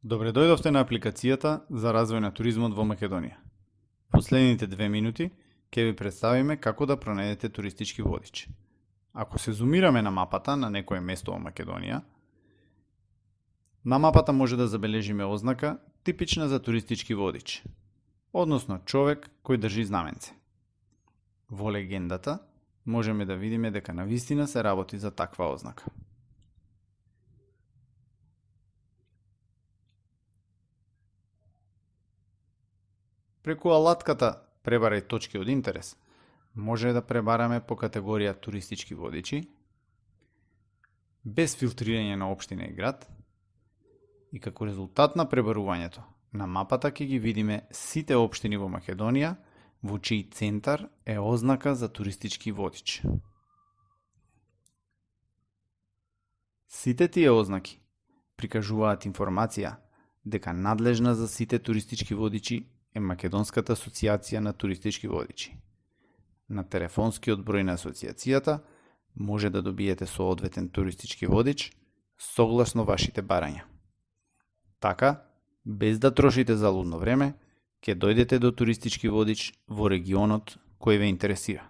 Добре дојдовте на апликацијата за развој на туризмот во Македонија. Последните 2 минути ќе ви представиме како да пронајдете туристички водич. Ако се зумираме на мапата на некое место во Македонија, на мапата може да забележиме ознака типична за туристички водич, односно човек кој држи знаменце. Во легендата можеме да видиме дека навистина се работи за таква ознака. Преку алатката Пребарај точки од интерес, може да пребараме по категорија туристички водичи, без филтрирање на општина и град, и како резултат на пребарувањето, на мапата ќе ги видиме сите општини во Македонија, во чиј центар е ознака за туристички водич. Сите тие ознаки прикажуваат информација дека надлежна за сите туристички водичи е Македонската асоцијација на туристички водичи. На телефонскиот број на асоцијацијата може да добиете соодветен туристички водич согласно вашите барања. Така, без да трошите залудно време, ќе дојдете до туристички водич во регионот кој ве интересира.